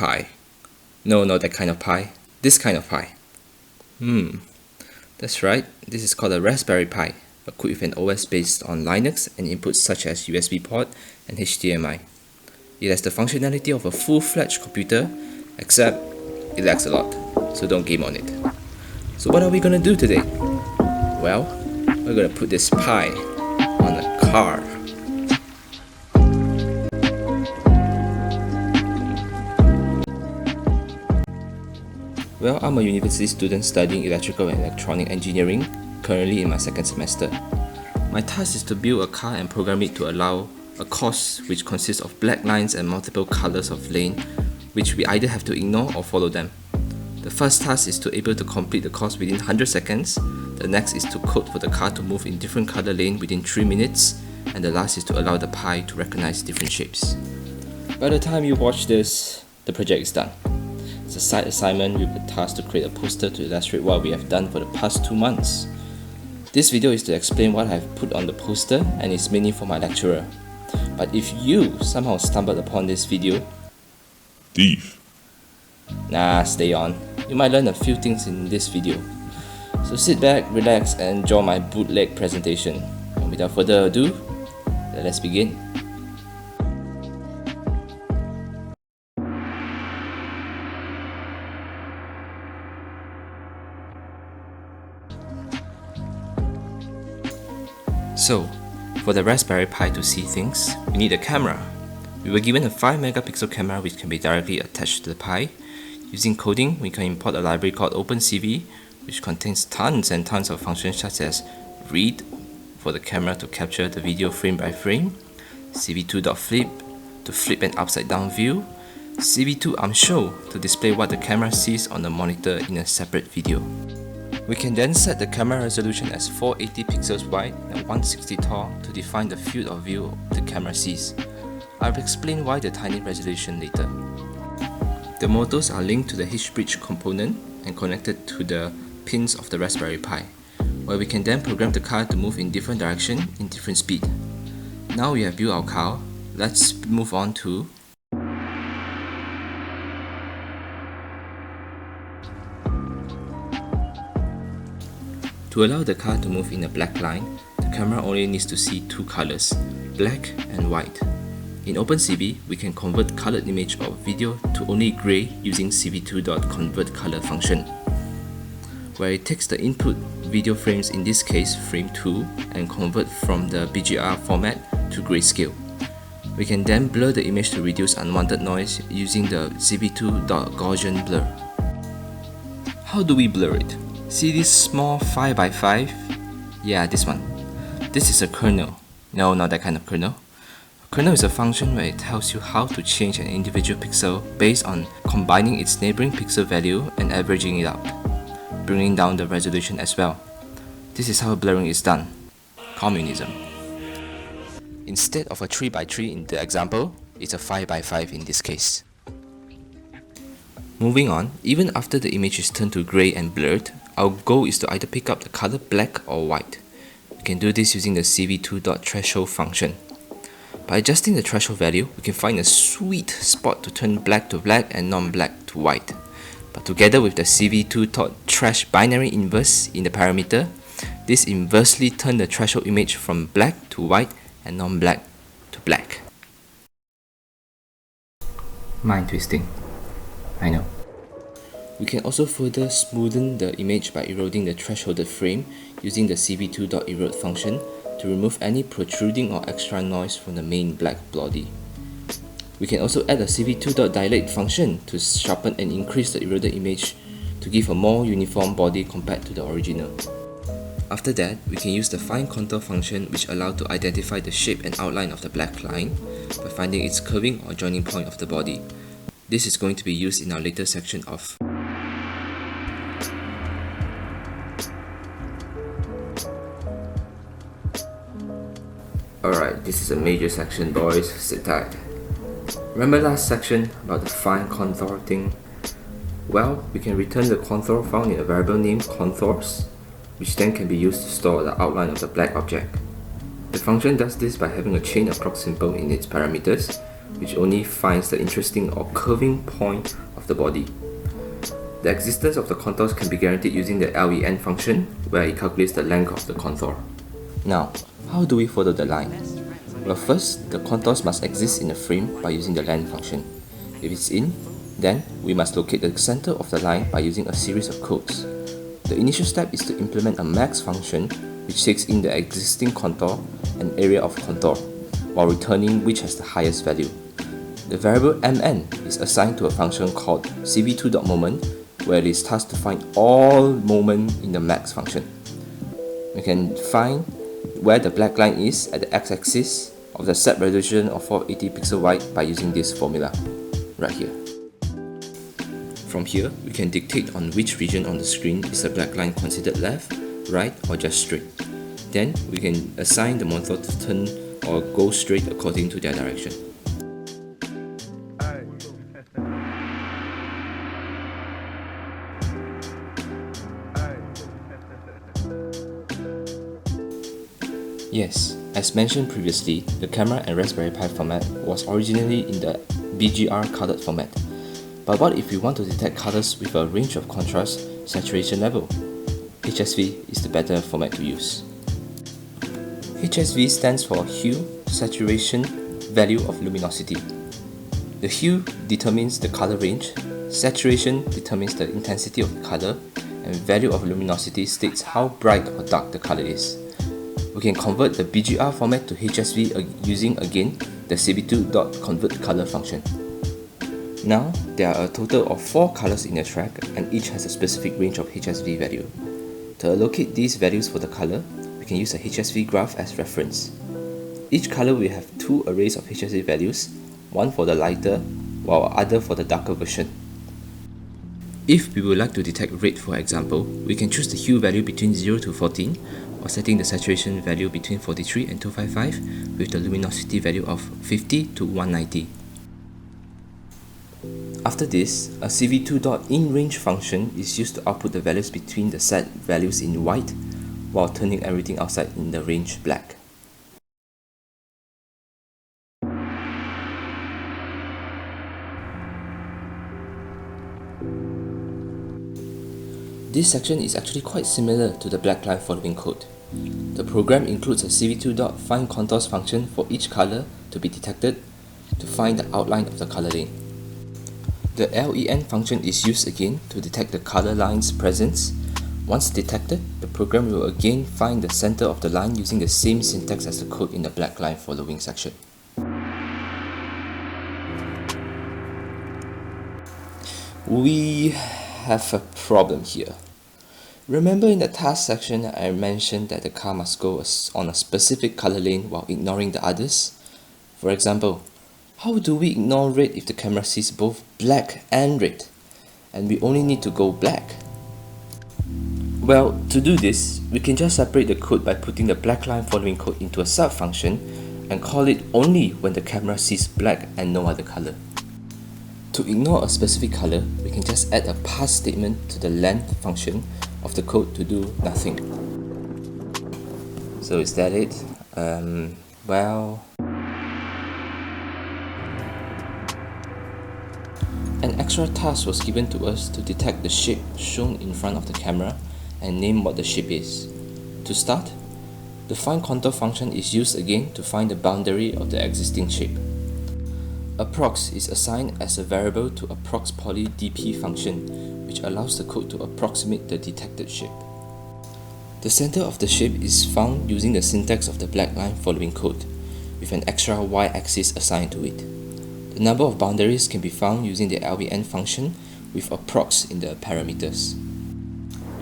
pie. No, not that kind of pie. This kind of pie. That's right. This is called a Raspberry Pi, equipped with an OS based on Linux and inputs such as USB port and HDMI. It has the functionality of a full-fledged computer, except it lags a lot, so don't game on it. So what are we gonna do today? Well, we're gonna put this Pi on a car. Well, I'm a university student studying electrical and electronic engineering, currently in my second semester. My task is to build a car and program it to allow a course which consists of black lines and multiple colors of lane, which we either have to ignore or follow them. The first task is to able to complete the course within 100 seconds, the next is to code for the car to move in different color lane within 3 minutes, and the last is to allow the Pi to recognize different shapes. By the time you watch this, the project is done. It's a side assignment with a task to create a poster to illustrate what we have done for the past 2 months. This video is to explain what I have put on the poster and is mainly for my lecturer. But if you somehow stumbled upon this video, Thief. Nah, stay on. You might learn a few things in this video. So sit back, relax and enjoy my bootleg presentation. And without further ado, let's begin. So, for the Raspberry Pi to see things, we need a camera. We were given a 5 megapixel camera which can be directly attached to the Pi. Using coding, we can import a library called OpenCV, which contains tons and tons of functions such as read for the camera to capture the video frame by frame, cv2.flip to flip an upside down view, cv2armshow to display what the camera sees on the monitor in a separate video. We can then set the camera resolution as 480 pixels wide and 160 tall to define the field of view the camera sees. I'll explain why the tiny resolution later. The motors are linked to the H-bridge component and connected to the pins of the Raspberry Pi, where we can then program the car to move in different direction in different speed. Now we have built our car, let's move on to To allow the car to move in a black line, the camera only needs to see 2 colors, black and white. In OpenCV, we can convert colored image of video to only gray using cv2.convertColor function, where it takes the input video frames, in this case frame 2, and convert from the BGR format to grayscale. We can then blur the image to reduce unwanted noise using the cv2.Gaussian blur. How do we blur it? See this small 5x5? Yeah, this one. This is a kernel. No, not that kind of kernel. A kernel is a function where it tells you how to change an individual pixel based on combining its neighboring pixel value and averaging it out, bringing down the resolution as well. This is how blurring is done. Communism. Instead of a 3x3 in the example, it's a 5x5 in this case. Moving on, even after the image is turned to grey and blurred, our goal is to either pick up the color black or white. We can do this using the cv2.threshold function. By adjusting the threshold value, we can find a sweet spot to turn black to black and non-black to white. But together with the cv2.thresh binary inverse in the parameter, this inversely turns the threshold image from black to white and non-black to black. Mind twisting. I know. We can also further smoothen the image by eroding the thresholded frame using the cv2.erode function to remove any protruding or extra noise from the main black body. We can also add a cv2.dilate function to sharpen and increase the eroded image to give a more uniform body compared to the original. After that, we can use the fine contour function which allows to identify the shape and outline of the black line by finding its curving or joining point of the body. This is going to be used in our later section of Alright, this is a major section, boys, sit tight. Remember last section about the fine contour thing? Well, we can return the contour found in a variable named contours, which then can be used to store the outline of the black object. The function does this by having a chain of clock symbol in its parameters, which only finds the interesting or curving point of the body. The existence of the contours can be guaranteed using the LEN function, where it calculates the length of the contour. Now, how do we follow the line? Well, first, the contours must exist in a frame by using the len function. If it's in, then we must locate the center of the line by using a series of codes. The initial step is to implement a max function which takes in the existing contour and area of contour, while returning which has the highest value. The variable mn is assigned to a function called cv2.moment, where it is tasked to find all moment in the max function. We can find where the black line is at the x-axis of the set resolution of 480 pixel wide by using this formula right here. From here, we can dictate on which region on the screen is the black line considered left, right, or just straight. Then we can assign the monitor to turn or go straight according to their direction. Yes, as mentioned previously, the camera and Raspberry Pi format was originally in the BGR colored format. But what if we want to detect colors with a range of contrast saturation level? HSV is the better format to use. HSV stands for Hue, Saturation, Value of Luminosity. The hue determines the color range, saturation determines the intensity of the color, and value of luminosity states how bright or dark the color is. We can convert the BGR format to HSV using again the cv2.convertColor function. Now, there are a total of 4 colors in the track and each has a specific range of HSV value. To allocate these values for the color, we can use a HSV graph as reference. Each color will have 2 arrays of HSV values, one for the lighter while other for the darker version. If we would like to detect red, for example, we can choose the hue value between 0 to 14 or setting the saturation value between 43 and 255 with the luminosity value of 50 to 190. After this, a cv2.inRange function is used to output the values between the set values in white while turning everything outside in the range black. This section is actually quite similar to the black line following code. The program includes a cv2.findContours function for each color to be detected to find the outline of the color lane. The LEN function is used again to detect the color line's presence. Once detected, the program will again find the center of the line using the same syntax as the code in the black line following section. We have a problem here. Remember in the task section I mentioned that the car must go on a specific color lane while ignoring the others? For example, how do we ignore red if the camera sees both black and red, and we only need to go black? Well, to do this, we can just separate the code by putting the black line following code into a sub-function and call it only when the camera sees black and no other color. To ignore a specific color, we can just add a pass statement to the length function of the code to do nothing. So is that it? Well... An extra task was given to us to detect the shape shown in front of the camera and name what the shape is. To start, the findContour function is used again to find the boundary of the existing shape. Approx is assigned as a variable to approxPolyDP function, which allows the code to approximate the detected shape. The center of the shape is found using the syntax of the black line following code, with an extra y-axis assigned to it. The number of boundaries can be found using the LEN function with approx in the parameters.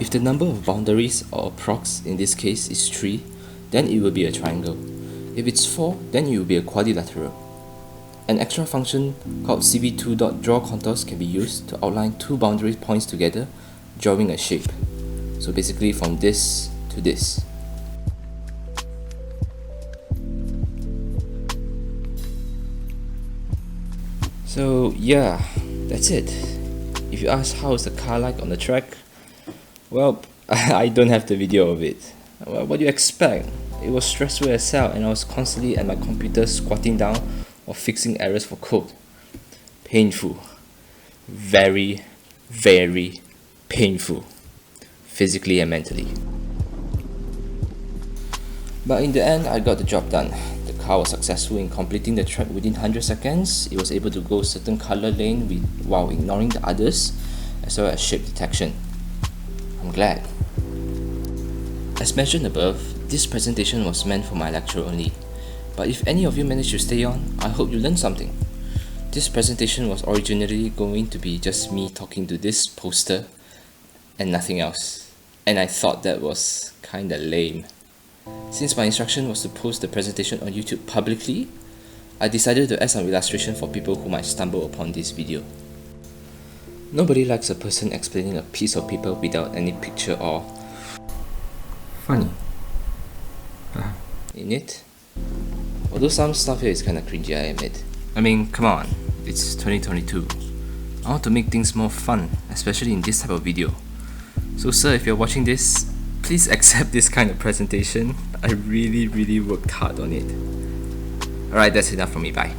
If the number of boundaries or approx in this case is 3, then it will be a triangle. If it's 4, then it will be a quadrilateral. An extra function called cv2.drawContours can be used to outline 2 boundary points together, drawing a shape. So basically from this to this. So yeah, that's it. If you ask how is the car like on the track, well, I don't have the video of it. Well, what do you expect? It was stressful as hell and I was constantly at my computer squatting down or fixing errors for code. Painful. Very, very painful. Physically and mentally. But in the end, I got the job done. The car was successful in completing the track within 100 seconds. It was able to go certain color lane while ignoring the others, as well as shape detection. I'm glad. As mentioned above, this presentation was meant for my lecture only. But if any of you managed to stay on, I hope you learned something. This presentation was originally going to be just me talking to this poster and nothing else. And I thought that was kinda lame. Since my instruction was to post the presentation on YouTube publicly, I decided to add some illustration for people who might stumble upon this video. Nobody likes a person explaining a piece of paper without any picture or funny in it. Although some stuff here is kinda cringy, I admit. I mean, come on, it's 2022. I want to make things more fun, especially in this type of video. So sir, if you're watching this, please accept this kind of presentation. I really worked hard on it. Alright, that's enough from me, bye.